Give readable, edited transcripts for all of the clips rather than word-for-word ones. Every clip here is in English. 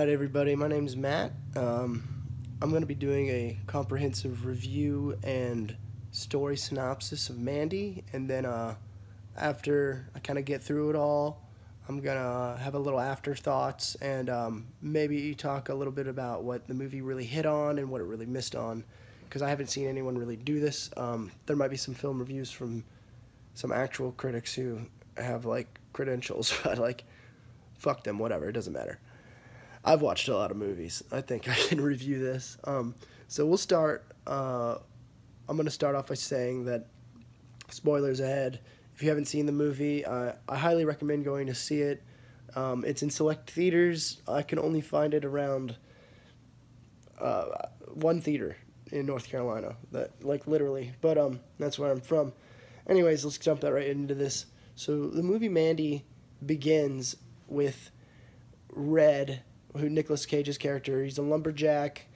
right, everybody. My name's Matt. I'm going to be doing a comprehensive review and story synopsis of Mandy, and then after I kind of get through it all, I'm going to have a little afterthoughts and maybe talk a little bit about what the movie really hit on and what it really missed on, because I haven't seen anyone really do this. There might be some film reviews from some actual critics who have like credentials, but like, fuck them, whatever, it doesn't matter. I've watched a lot of movies. I think I can review this. So we'll start. I'm going to start off by saying that spoilers ahead. If you haven't seen the movie, I highly recommend going to see it. It's in select theaters. I can only find it around one theater in North Carolina. That like literally, but that's where I'm from. Anyways, let's jump right into this. So the movie Mandy begins with Red, who Nicolas Cage's character. He's a lumberjack.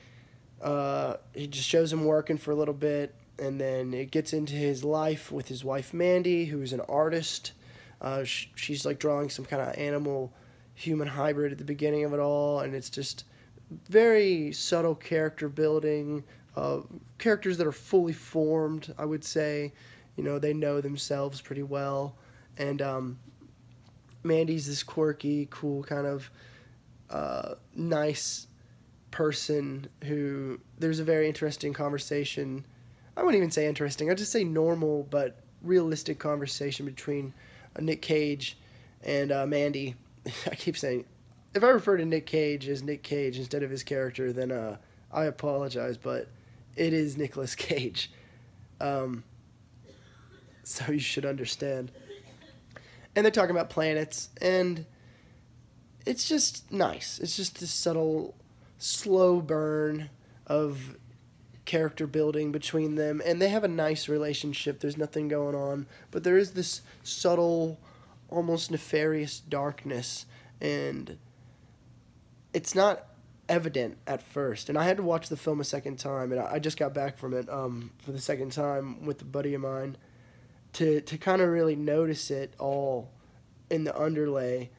He just shows him working for a little bit, and then it gets into his life with his wife Mandy, who's an artist. She's like drawing some kind of animal human hybrid at the beginning of it all, and it's just very subtle character building. Characters that are fully formed, I would say. You know, they know themselves pretty well, and Mandy's this quirky, cool kind of nice person who there's a very interesting conversation. I wouldn't even say interesting. I'd just say normal but realistic conversation between Nick Cage and Mandy. I keep saying, if I refer to Nick Cage as Nick Cage instead of his character, then I apologize, but it is Nicolas Cage. So you should understand. And they're talking about planets, and it's just nice. It's just a subtle, slow burn of character building between them, and they have a nice relationship. There's nothing going on, but there is this subtle, almost nefarious darkness, and it's not evident at first. And I had to watch the film a second time, and I just got back from it for the second time with a buddy of mine to kind of really notice it all in the underlay.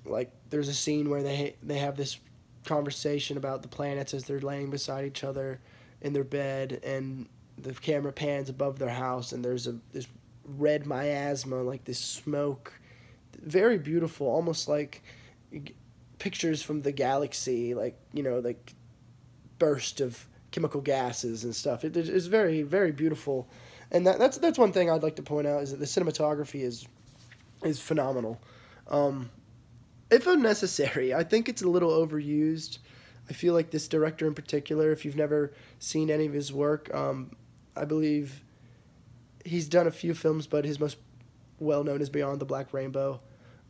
Like there's a scene where they have this conversation about the planets as they're laying beside each other in their bed, and the camera pans above their house, and there's this red miasma, like this smoke, very beautiful, almost like pictures from the galaxy, like like burst of chemical gases and stuff. It's very, very beautiful, and that's one thing I'd like to point out is that the cinematography is phenomenal. If unnecessary, I think it's a little overused. I feel like this director in particular, if you've never seen any of his work, I believe he's done a few films, but his most well-known is Beyond the Black Rainbow.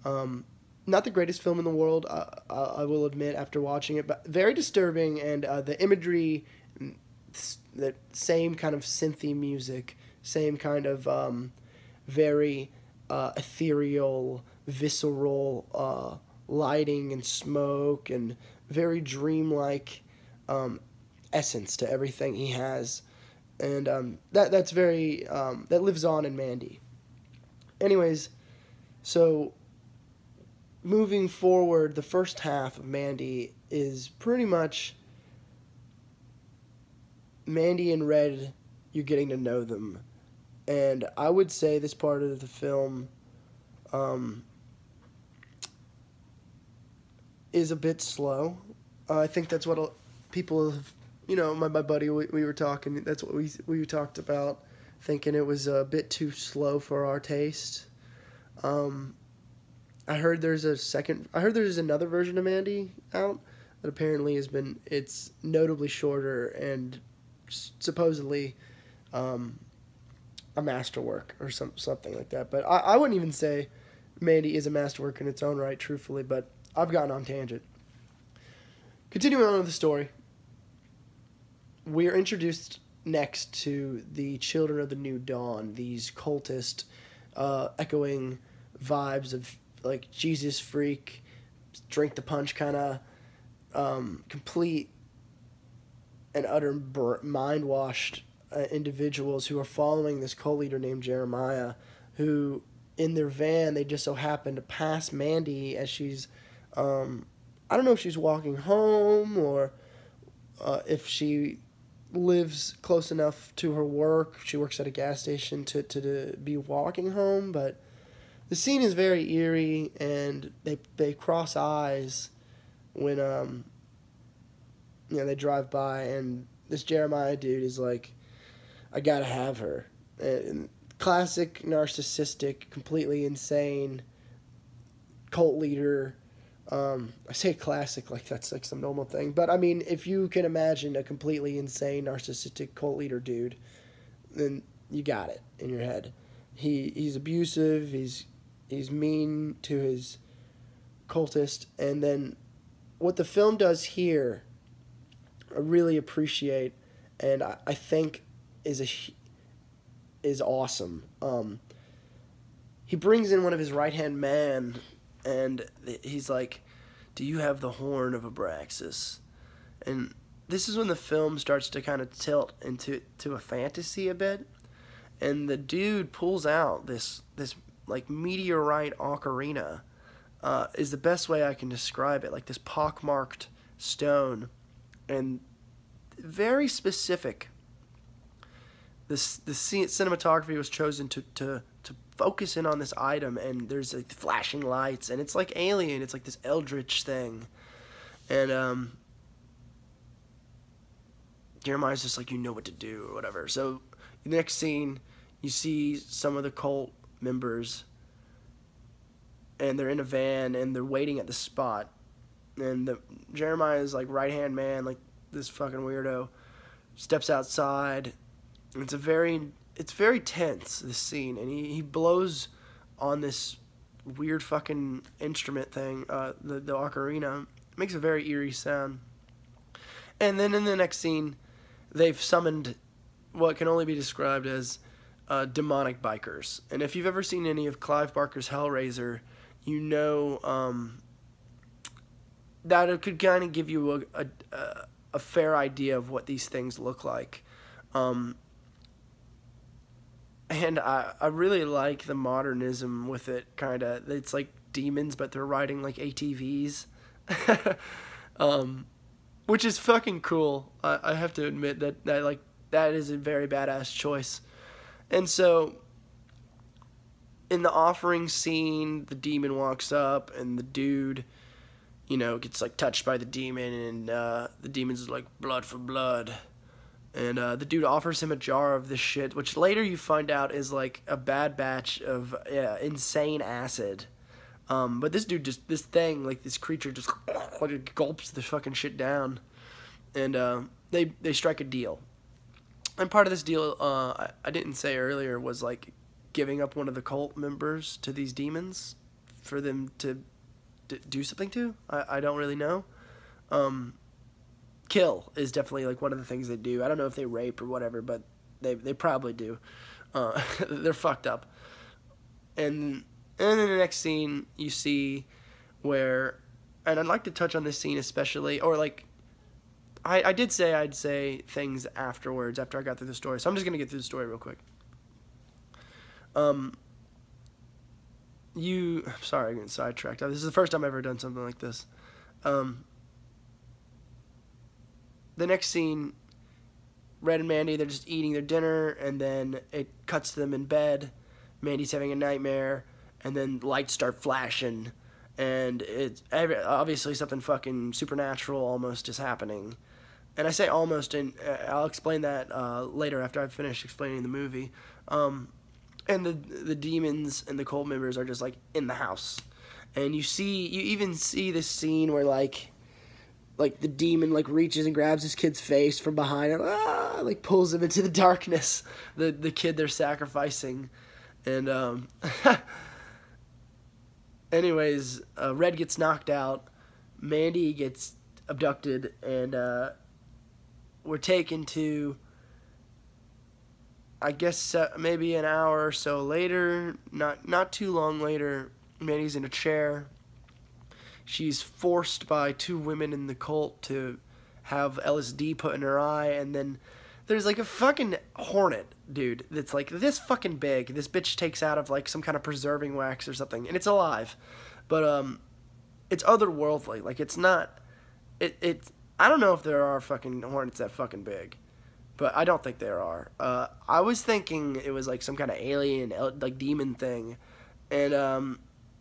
Not the greatest film in the world, I will admit, after watching it, but very disturbing, and the imagery, the same kind of synthy music, same kind of very ethereal, visceral lighting and smoke, and very dreamlike essence to everything he has, and that's very that lives on in Mandy. Anyways, so moving forward, the first half of Mandy is pretty much Mandy and Red. You're getting to know them, and I would say this part of the film is a bit slow. I think that's what people have, my buddy, we were talking, that's what we talked about, thinking it was a bit too slow for our taste. I heard there's another version of Mandy out that apparently it's notably shorter and supposedly a masterwork or something like that. But I wouldn't even say Mandy is a masterwork in its own right, truthfully, but I've gotten on tangent. Continuing on with the story, we're introduced next to the Children of the New Dawn, these cultist, echoing vibes of like Jesus freak, drink the punch kind of complete and utter mind-washed individuals who are following this cult leader named Jeremiah, who in their van they just so happen to pass Mandy as she's I don't know if she's walking home or if she lives close enough to her work. She works at a gas station to be walking home, but the scene is very eerie, and they cross eyes when they drive by, and this Jeremiah dude is like, I gotta have her. And classic narcissistic, completely insane cult leader. I say classic like that's like some normal thing, but I mean, if you can imagine a completely insane narcissistic cult leader dude, then you got it in your head. He's abusive. He's mean to his cultist, and then what the film does here, I really appreciate, and I think is awesome. He brings in one of his right-hand man, and he's like, do you have the horn of Abraxas? And this is when the film starts to kind of tilt into a fantasy a bit, and the dude pulls out this like meteorite ocarina, is the best way I can describe it, like this pockmarked stone, and very specific. The cinematography was chosen to focus in on this item, and there's like flashing lights, and it's like alien. It's like this eldritch thing, and Jeremiah's just like, you know what to do or whatever. So the next scene, you see some of the cult members, and they're in a van, and they're waiting at the spot, and Jeremiah's like right hand man, like this fucking weirdo, steps outside. It's very tense, this scene, and he blows on this weird fucking instrument thing, the ocarina. It makes a very eerie sound. And then in the next scene, they've summoned what can only be described as demonic bikers. And if you've ever seen any of Clive Barker's Hellraiser, you know that it could kind of give you a fair idea of what these things look like. And I really like the modernism with it, kind of. It's like demons, but they're riding like ATVs. Which is fucking cool. I have to admit that is a very badass choice. And so, in the offering scene, the demon walks up, and the dude, gets like touched by the demon, and the demon's like, blood for blood. And the dude offers him a jar of this shit, which later you find out is like a bad batch of insane acid. But this dude this creature just gulps the fucking shit down. And they strike a deal. And part of this deal, I didn't say earlier, was like giving up one of the cult members to these demons for them to do something to. I don't really know. Kill is definitely like one of the things they do. I don't know if they rape or whatever, but they probably do. They're fucked up. And in the next scene, you see where, and I'd like to touch on this scene especially, or like, I did say I'd say things afterwards, after I got through the story, so I'm just going to get through the story real quick. Sorry, I'm getting sidetracked. This is the first time I've ever done something like this. The next scene, Red and Mandy, they're just eating their dinner, and then it cuts to them in bed. Mandy's having a nightmare, and then lights start flashing, and it's obviously something fucking supernatural almost is happening. And I say almost, and I'll explain that later after I've finished explaining the movie. And the demons and the cult members are just like in the house, and you even see this scene where like the demon like reaches and grabs this kid's face from behind and like pulls him into the darkness. The kid they're sacrificing, and anyways, Red gets knocked out, Mandy gets abducted, and we're taken to, I guess maybe an hour or so later, not too long later. Mandy's in a chair. She's forced by two women in the cult to have LSD put in her eye, and then there's like a fucking hornet, dude, that's like this fucking big. This bitch takes out of like some kind of preserving wax or something, and it's alive. But it's otherworldly. Like, it's not, I don't know if there are fucking hornets that fucking big, but I don't think there are. I was thinking it was like some kind of alien, like demon thing, and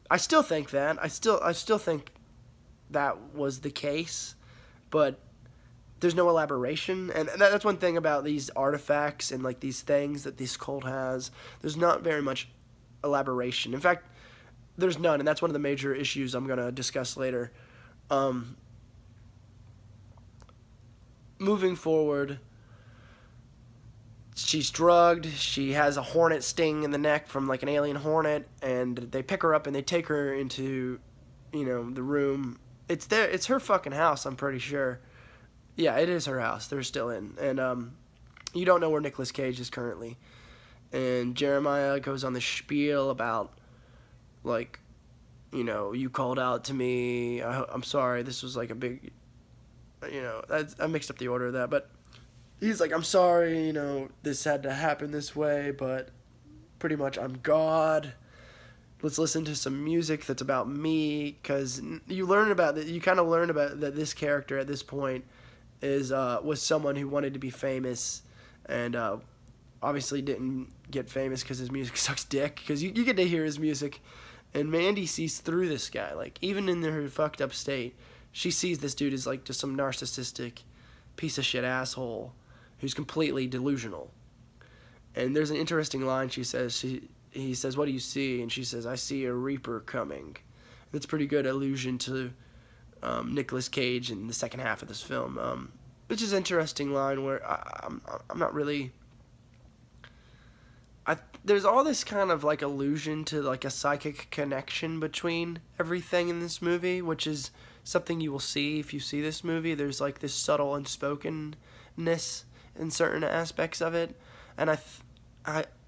I still think that. I still think that was the case, but there's no elaboration, and that's one thing about these artifacts and like these things that this cult has. There's not very much elaboration. In fact, there's none, and that's one of the major issues I'm gonna discuss later. Moving forward, she's drugged. She has a hornet sting in the neck from like an alien hornet, and they pick her up and they take her into, the room. It's her fucking house, I'm pretty sure. Yeah, it is her house. They're still in, and you don't know where Nicolas Cage is currently. And Jeremiah goes on the spiel about, like, you called out to me. I'm sorry. This was like a big, I mixed up the order of that, but he's like, I'm sorry, this had to happen this way, but pretty much I'm God. Let's listen to some music that's about me, because you kind of learn about that this character at this point was someone who wanted to be famous, and obviously didn't get famous because his music sucks dick, because you get to hear his music, and Mandy sees through this guy. Like, even in her fucked up state, she sees this dude as like just some narcissistic piece of shit asshole who's completely delusional. And there's an interesting line she says. He says, "What do you see?" And she says, "I see a reaper coming." That's a pretty good allusion to Nicolas Cage in the second half of this film, which is an interesting line where I'm not really. There's all this kind of like allusion to like a psychic connection between everything in this movie, which is something you will see if you see this movie. There's like this subtle unspokenness in certain aspects of it, and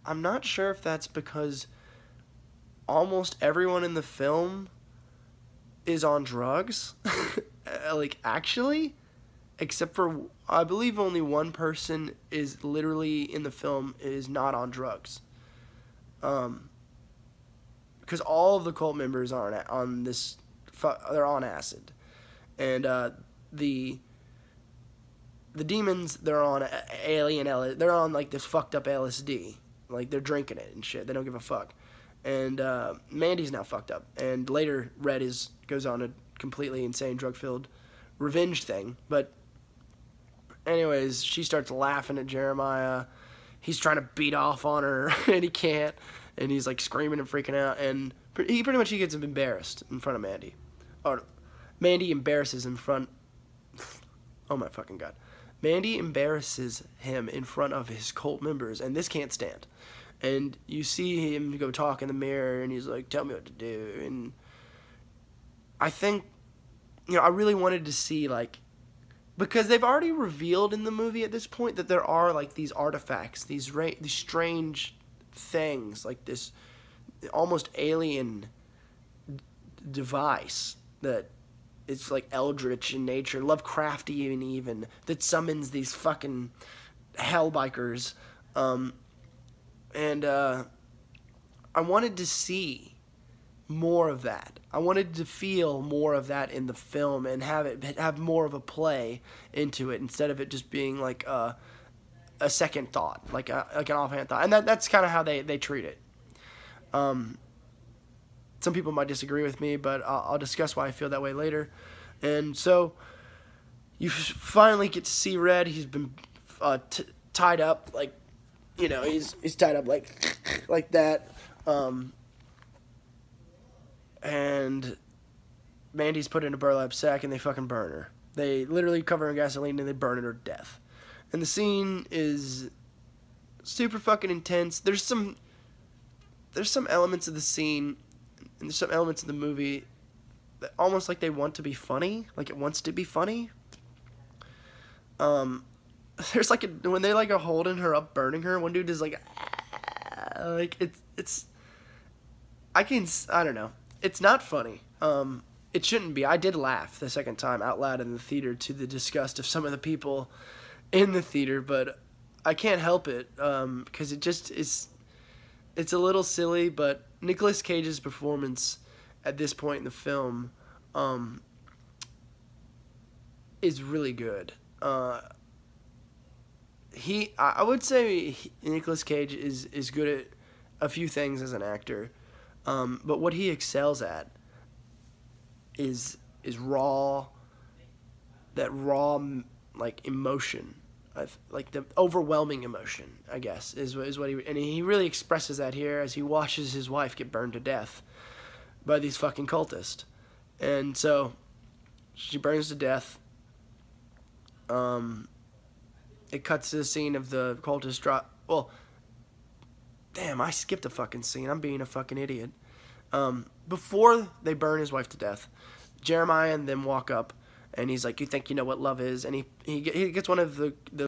I'm not sure if that's because almost everyone in the film is on drugs, like, actually, except for, I believe only one person is literally in the film is not on drugs. Because all of the cult members are on this, they're on acid. And the demons, they're on they're on like this fucked up LSD. Like, they're drinking it and shit. They don't give a fuck. And Mandy's now fucked up. And later, Red goes on a completely insane drug-filled revenge thing. But anyways, she starts laughing at Jeremiah. He's trying to beat off on her, and he can't. And he's like screaming and freaking out. And he gets embarrassed in front of Mandy. Or Mandy embarrasses in front. Oh my fucking god. Mandy embarrasses him in front of his cult members, and this can't stand. And you see him go talk in the mirror, and he's like, "Tell me what to do." And I think, I really wanted to see, like, because they've already revealed in the movie at this point that there are like these artifacts, these strange things, like this almost alien device that it's like eldritch in nature, Lovecraftian even, that summons these fucking hellbikers. And I wanted to see more of that. I wanted to feel more of that in the film and have more of a play into it, instead of it just being like a second thought, like an offhand thought. And that's kind of how they treat it. Some people might disagree with me, but I'll discuss why I feel that way later. And so you finally get to see Red. He's been tied up, like, he's tied up like that. And Mandy's put in a burlap sack, and they fucking burn her. They literally cover her in gasoline, and they burn her to death. And the scene is super fucking intense. There's some elements of the scene, and there's some elements of the movie that almost like they want to be funny, like it wants to be funny. There's like when they like are holding her up, burning her, one dude is like it's I don't know. It's not funny. It shouldn't be. I did laugh the second time out loud in the theater to the disgust of some of the people in the theater, but I can't help it because it just is. It's a little silly, but Nicolas Cage's performance at this point in the film um, is really good. I would say Nicolas Cage is good at a few things as an actor, but what he excels at is raw, that raw like emotion, like the overwhelming emotion, I guess, is what he really expresses that here as he watches his wife get burned to death by these fucking cultists, and so she burns to death. It cuts to the scene of the cultist drop. Well, damn, I skipped a fucking scene. I'm being a fucking idiot. Before they burn his wife to death, Jeremiah and them walk up, and he's like, "You think you know what love is?" And he gets one of the